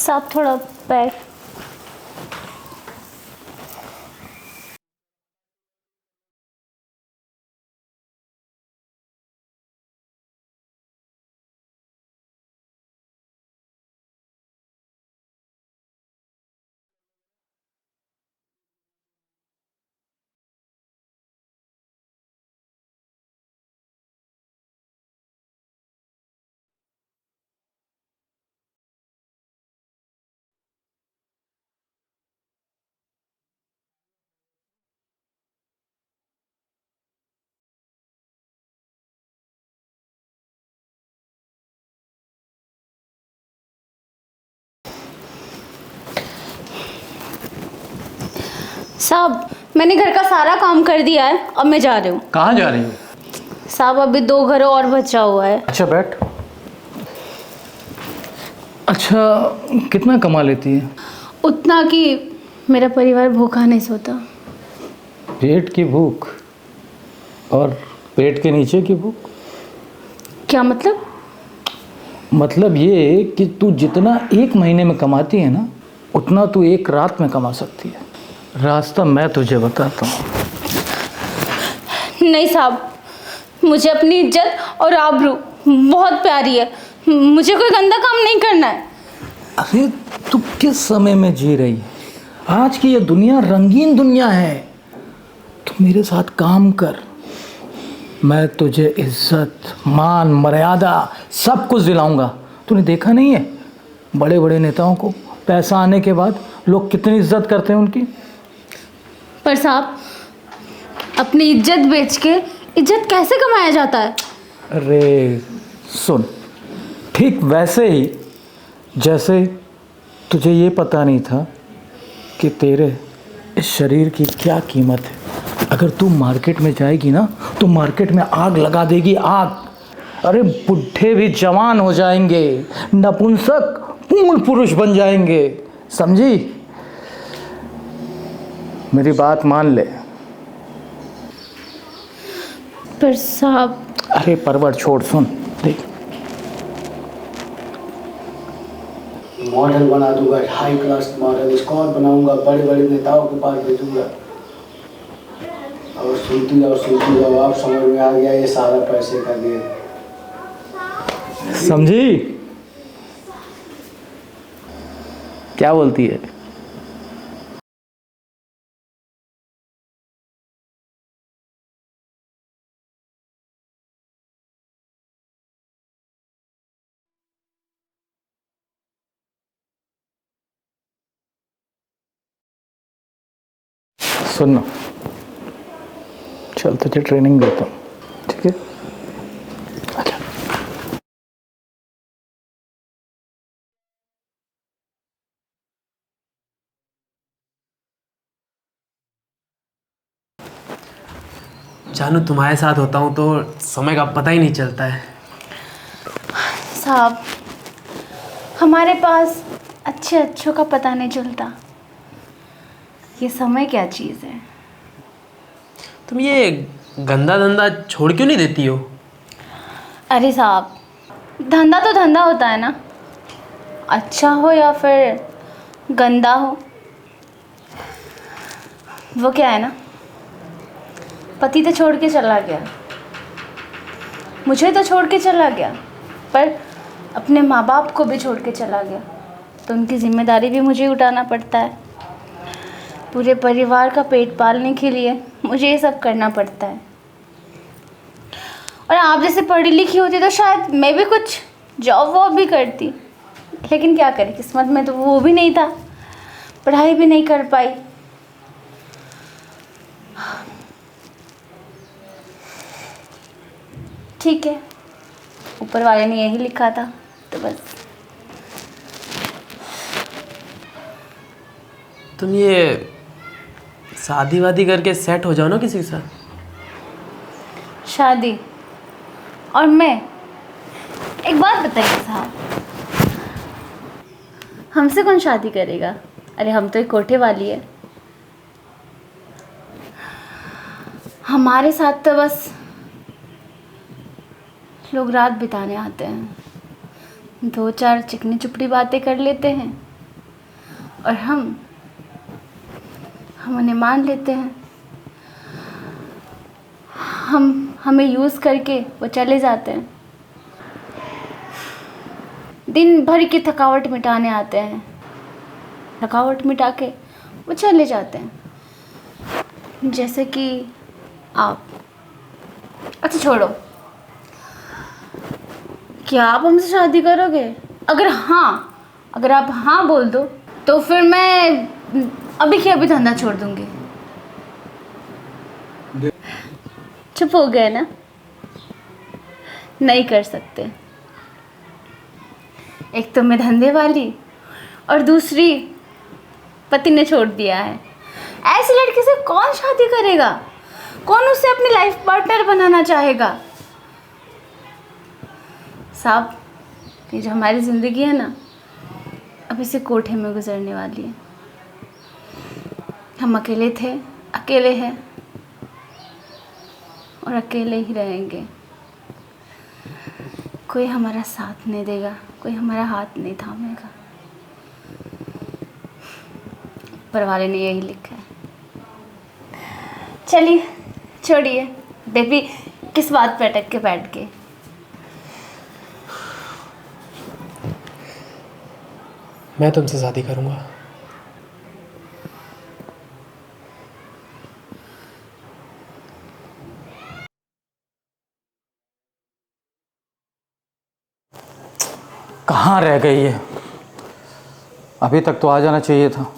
साहब थोड़ा पैर। साहब मैंने घर का सारा काम कर दिया है, अब मैं जा रही हूँ। कहाँ जा रही हो? साहब अभी 2 घर और बचा हुआ है। अच्छा बैठ। अच्छा कितना कमा लेती है? उतना कि मेरा परिवार भूखा नहीं सोता। पेट की भूख और पेट के नीचे की भूख? क्या मतलब? मतलब ये कि तू जितना एक महीने में कमाती है ना, उतना तू एक रात में कमा सकती है। रास्ता मैं तुझे बताता हूँ। नहीं साहब, मुझे अपनी इज्जत और आबरू बहुत प्यारी है। मुझे कोई गंदा काम नहीं करना है। अरे तू किस समय में जी रही है? आज की ये दुनिया रंगीन दुनिया है। तू मेरे साथ काम कर, मैं तुझे इज्जत, मान, मर्यादा सब कुछ दिलाऊंगा। तूने देखा नहीं है बड़े बड़े नेताओं को पैसा आने के बाद लोग कितनी इज्जत करते हैं उनकी? पर साहब, अपनी इज्जत बेच के इज्जत कैसे कमाया जाता है? अरे सुन, ठीक वैसे ही जैसे तुझे ये पता नहीं था कि तेरे इस शरीर की क्या कीमत है। अगर तू मार्केट में जाएगी ना तो मार्केट में आग लगा देगी, आग। अरे बुढ़े भी जवान हो जाएंगे, नपुंसक पूर्ण पुरुष बन जाएंगे, समझी? मेरी बात मान ले। पर साहब। अरे परवर छोड़, सुन देख, मॉडल बना दूंगा, हाई क्लास मॉडल स्कॉट बनाऊंगा, बड़े बड़े नेताओं के पास भेजूंगा। और सुनती जाओ, आप समझ में आ गया ये सारा पैसे का गेम। समझी क्या बोलती है? सुनना, चल तुझे ट्रेनिंग देता हूँ, ठीक है? अच्छा। जानू, तुम्हारे साथ होता हूँ तो समय का पता ही नहीं चलता है। साहब, हमारे पास अच्छे अच्छों का पता नहीं चलता। ये समय क्या चीज़ है? तुम ये गंदा धंधा छोड़ क्यों नहीं देती हो? अरे साहब, धंधा तो धंधा होता है ना, अच्छा हो या फिर गंदा हो। वो क्या है ना, पति तो छोड़ के चला गया, मुझे तो छोड़ के चला गया, पर अपने माँ बाप को भी छोड़ के चला गया, तो उनकी जिम्मेदारी भी मुझे उठाना पड़ता है। पूरे परिवार का पेट पालने के लिए मुझे ये सब करना पड़ता है। और आप जैसे पढ़ी लिखी होती तो शायद मैं भी कुछ जॉब वॉब भी करती, लेकिन क्या करें, किस्मत में तो वो भी नहीं था, पढ़ाई भी नहीं कर पाई। ठीक है, ऊपर वाले ने यही लिखा था तो बस। तुम ये शादी वादी करके सेट हो जाओ ना किसी के साथ। शादी? और मैं? एक बात बताइए साहब, हमसे कौन शादी करेगा? अरे हम तो एक कोठे वाली है। हमारे साथ तो बस लोग रात बिताने आते हैं, 2-4 चिकनी चुपड़ी बातें कर लेते हैं, और हम उन्हें मान लेते हैं। हमें यूज़ करके वो चले जाते हैं। दिन भर की थकावट मिटाने आते हैं, थकावट मिटा के वो चले जाते हैं। जैसे कि आप। अच्छा छोड़ो, क्या आप हमसे शादी करोगे? अगर आप हाँ बोल दो तो फिर मैं अभी के अभी धंधा छोड़ दूंगी। चुप हो गए ना? नहीं कर सकते। एक तो मैं धंधे वाली और दूसरी पति ने छोड़ दिया है। ऐसी लड़की से कौन शादी करेगा? कौन उसे अपनी लाइफ पार्टनर बनाना चाहेगा? साहब, ये जो हमारी ज़िंदगी है ना, अब इसे कोठे में गुजरने वाली है। हम अकेले थे, अकेले हैं और अकेले ही रहेंगे। कोई हमारा साथ नहीं देगा, कोई हमारा हाथ नहीं थामेगा। ऊपर वाले ने यही लिखा है। चलिए छोड़िए, बेबी किस बात पे अटक के बैठ गए? मैं तुमसे शादी करूँगा। कहाँ रह गई है? अभी तक तो आ जाना चाहिए था।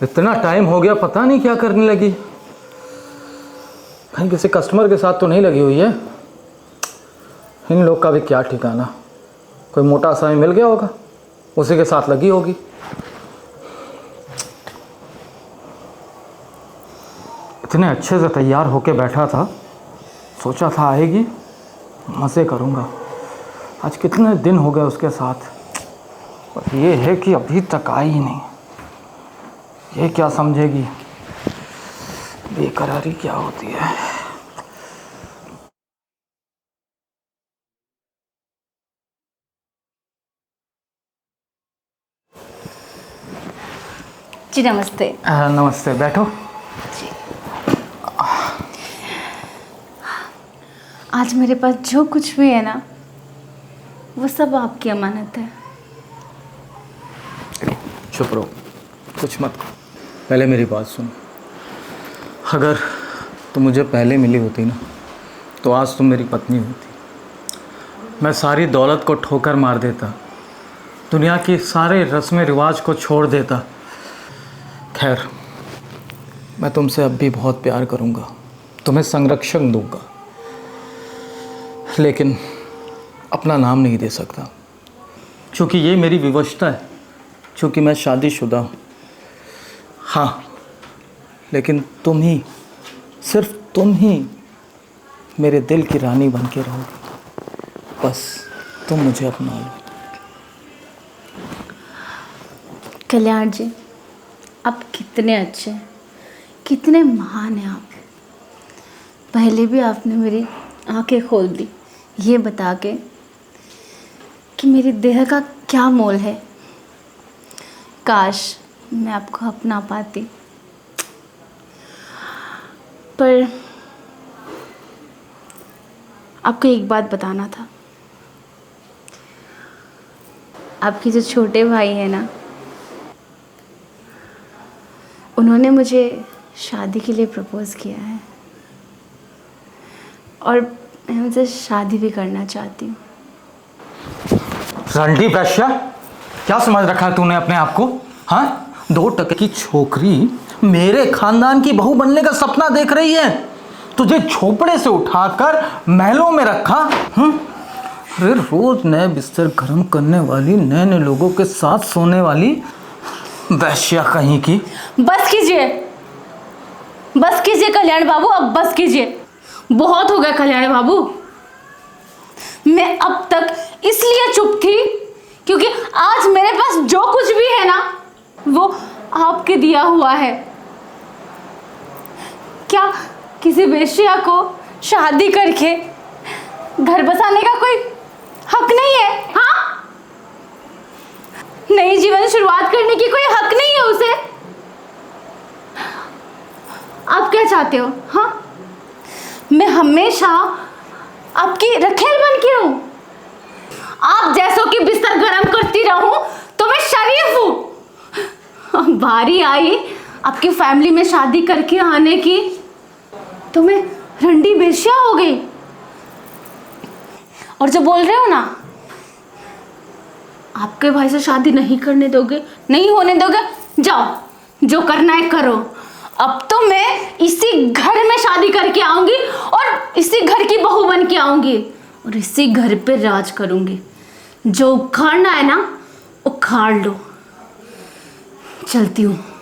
इतना टाइम हो गया, पता नहीं क्या करने लगी। कहीं किसी कस्टमर के साथ तो नहीं लगी हुई है। इन लोग का भी क्या ठिकाना। कोई मोटा आसामी मिल गया होगा, उसी के साथ लगी होगी। इतने अच्छे से तैयार होके बैठा था, सोचा था आएगी, मज़े करूँगा। आज कितने दिन हो गए उसके साथ, पर ये है कि अभी तक आई ही नहीं। ये क्या समझेगी बेकरारी क्या होती है। जी नमस्ते। नमस्ते, बैठो। आज मेरे पास जो कुछ भी है ना, वो सब आपकी अमानत है। चुप रहो, कुछ मत कहो। पहले मेरी बात सुनो। अगर तुम मुझे पहले मिली होती ना, तो आज तुम मेरी पत्नी होती। मैं सारी दौलत को ठोकर मार देता, दुनिया की सारे रस्म रिवाज को छोड़ देता। खैर, मैं तुमसे अब भी बहुत प्यार करूँगा, तुम्हें संरक्षण दूंगा, लेकिन अपना नाम नहीं दे सकता, क्योंकि ये मेरी विवशता है, क्योंकि मैं शादीशुदा हूँ। हाँ, लेकिन तुम ही, सिर्फ तुम ही मेरे दिल की रानी बन के रहोगी। बस तुम मुझे अपना लो। कल्याण जी, आप कितने अच्छे, कितने महान हैं आप। पहले भी आपने मेरी आंखें खोल दी, ये बता के कि मेरी देह का क्या मोल है। काश मैं आपको अपना पाती, पर आपको एक बात बताना था। आपके जो छोटे भाई हैं ना, उन्होंने मुझे शादी के लिए प्रपोज किया है और मैं उनसे शादी भी करना चाहती हूँ। रंडी वैश्या, क्या समझ रखा है तूने अपने आप को? हाँ, 2 टके की छोकरी मेरे खानदान की बहू बनने का सपना देख रही है। तुझे झोपड़े से उठाकर महलों में रखा। अरे रोज नए बिस्तर गर्म करने वाली, नए नए लोगों के साथ सोने वाली वैश्या कहीं की। बस कीजिए, बस कीजिए कल्याण बाबू, अब बस कीजिए। बहुत हो गया कल्याण बाबू। मैं अब तक इसलिए चुप थी क्योंकि आज मेरे पास जो कुछ भी है ना, वो आपके दिया हुआ है। क्या किसी वेश्या को शादी करके घर बसाने का कोई हक नहीं है? हाँ, नई जीवन शुरुआत करने की कोई हक नहीं है उसे? आप क्या चाहते हो? हाँ, मैं हमेशा आपकी रखेल बन के रहूं? आप जैसों की बिस्तर गरम करती रहूं तो मैं शरीफ हूं? बारी आई आपकी फैमिली में शादी करके आने की तो मैं रंडी बेश्या हो गई। और जो बोल रहे हो ना, आपके भाई से शादी नहीं करने दोगे, नहीं होने दोगे, जाओ, जो करना है करो। अब तो मैं इसी घर में शादी करके आऊंगी और इसी घर की बहू बन के आऊंगी और इसी घर पे राज करूंगी। जो उखाड़ना है ना, उखाड़ लो। चलती हूँ।